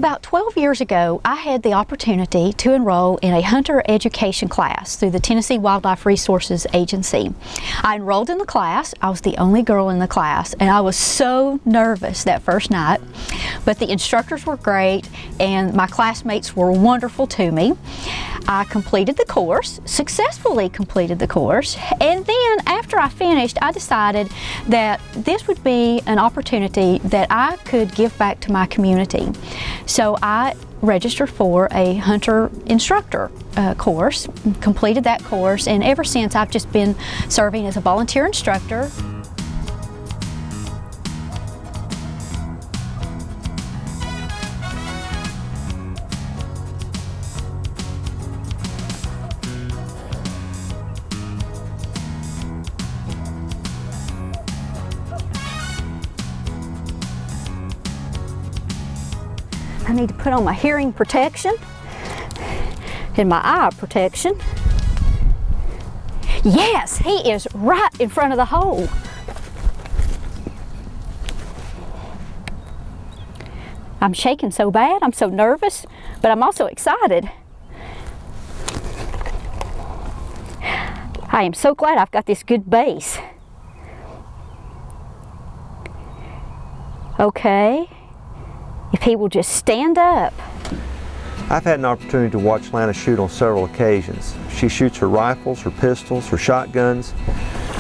About 12 years ago, I had the opportunity to enroll in a hunter education class through the Tennessee Wildlife Resources Agency. I enrolled in the class. I was the only girl in the class, and I was so nervous that first night. But the instructors were great, and my classmates were wonderful to me. I completed the course, successfully completed the course, and then after I finished, I decided that this would be an opportunity that I could give back to my community. So I registered for a hunter instructor course, completed that course, and ever since I've just been serving as a volunteer instructor. I need to put on my hearing protection and my eye protection. Yes, he is right in front of the hole. I'm shaking so bad, I'm so nervous, but I'm also excited. I am so glad I've got this good base. Okay. If he will just stand up. I've had an opportunity to watch Lana shoot on several occasions. She shoots her rifles, her pistols, her shotguns,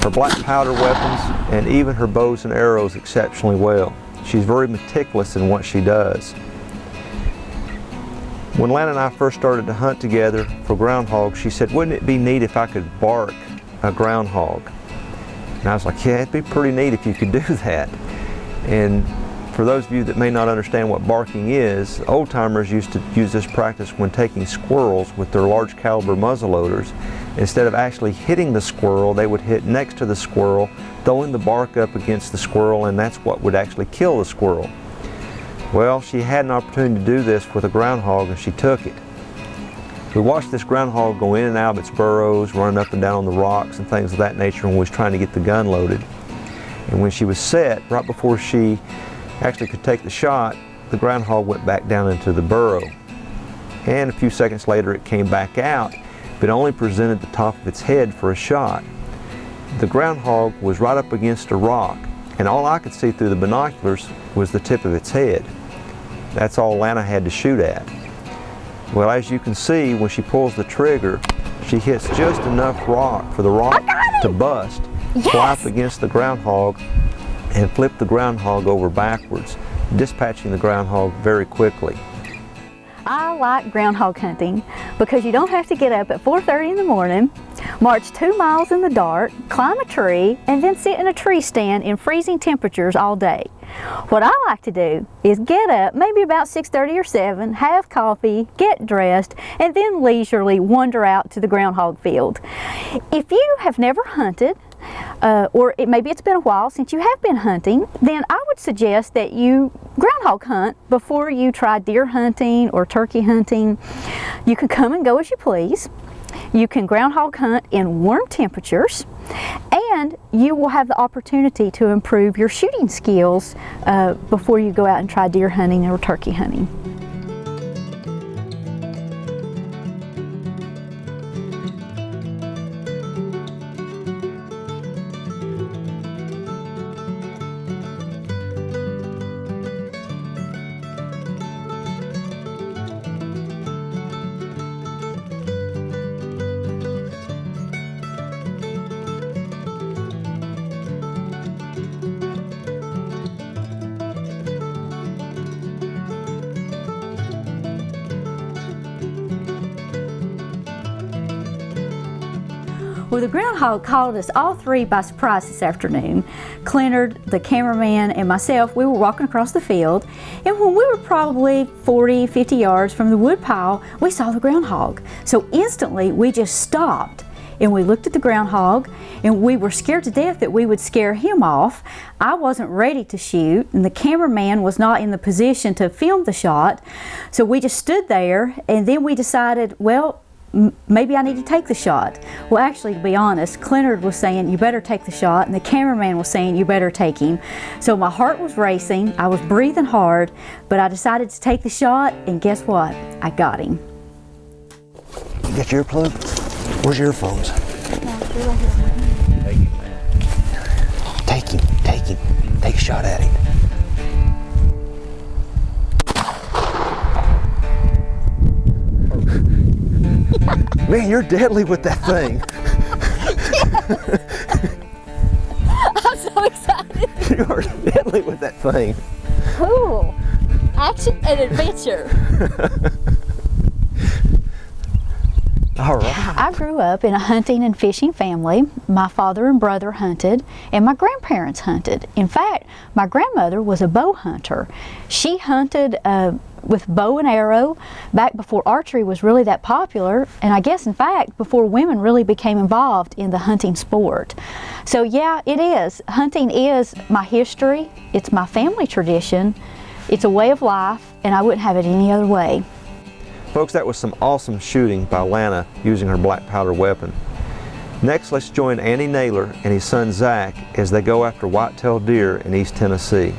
her black powder weapons, and even her bows and arrows exceptionally well. She's very meticulous in what she does. When Lana and I first started to hunt together for groundhog, she said, "Wouldn't it be neat if I could bark a groundhog?" And I was like, "Yeah, it'd be pretty neat if you could do that." And for those of you that may not understand what barking is, old-timers used to use this practice when taking squirrels with their large caliber muzzleloaders. Instead of actually hitting the squirrel, they would hit next to the squirrel, throwing the bark up against the squirrel, and that's what would actually kill the squirrel. Well, she had an opportunity to do this with a groundhog, and she took it. We watched this groundhog go in and out of its burrows, running up and down on the rocks and things of that nature when we was trying to get the gun loaded. And when she was set, right before she actually could take the shot, the groundhog went back down into the burrow. And a few seconds later it came back out, but only presented the top of its head for a shot. The groundhog was right up against a rock, and all I could see through the binoculars was the tip of its head. That's all Lana had to shoot at. Well, as you can see, when she pulls the trigger, she hits just enough rock for the rock to bust, fly up against the groundhog, and flip the groundhog over backwards, dispatching the groundhog very quickly. I like groundhog hunting because you don't have to get up at 4:30 in the morning, march 2 miles in the dark, climb a tree, and then sit in a tree stand in freezing temperatures all day. What I like to do is get up maybe about 6:30 or 7, have coffee, get dressed, and then leisurely wander out to the groundhog field. If you have never hunted, or maybe it's been a while since you have been hunting, then I would suggest that you groundhog hunt before you try deer hunting or turkey hunting. You can come and go as you please. You can groundhog hunt in warm temperatures, and you will have the opportunity to improve your shooting skills before you go out and try deer hunting or turkey hunting. Well, the groundhog caught us all three by surprise this afternoon. Klenard, the cameraman, and myself, we were walking across the field, and when we were probably 40, 50 yards from the wood pile, we saw the groundhog. So instantly, we just stopped, and we looked at the groundhog, and we were scared to death that we would scare him off. I wasn't ready to shoot, and the cameraman was not in the position to film the shot, so we just stood there, and then we decided, well, maybe I need to take the shot. Well, actually, to be honest, Klenard was saying, you better take the shot, and the cameraman was saying, you better take him. So my heart was racing, I was breathing hard, but I decided to take the shot, and guess what? I got him. You got your plug? Where's your earphones? Take him, take him. Take a shot at him. Man, you're deadly with that thing. I'm so excited. You are deadly with that thing. Cool. Action and adventure. All right. I grew up in a hunting and fishing family. My father and brother hunted, and my grandparents hunted. In fact, my grandmother was a bow hunter. She hunted with bow and arrow back before archery was really that popular, and I guess in fact before women really became involved in the hunting sport. So yeah, it is. Hunting is my history, it's my family tradition, it's a way of life, and I wouldn't have it any other way. Folks, that was some awesome shooting by Lana using her black powder weapon. Next, let's join Andy Naylor and his son Zach as they go after white-tailed deer in East Tennessee.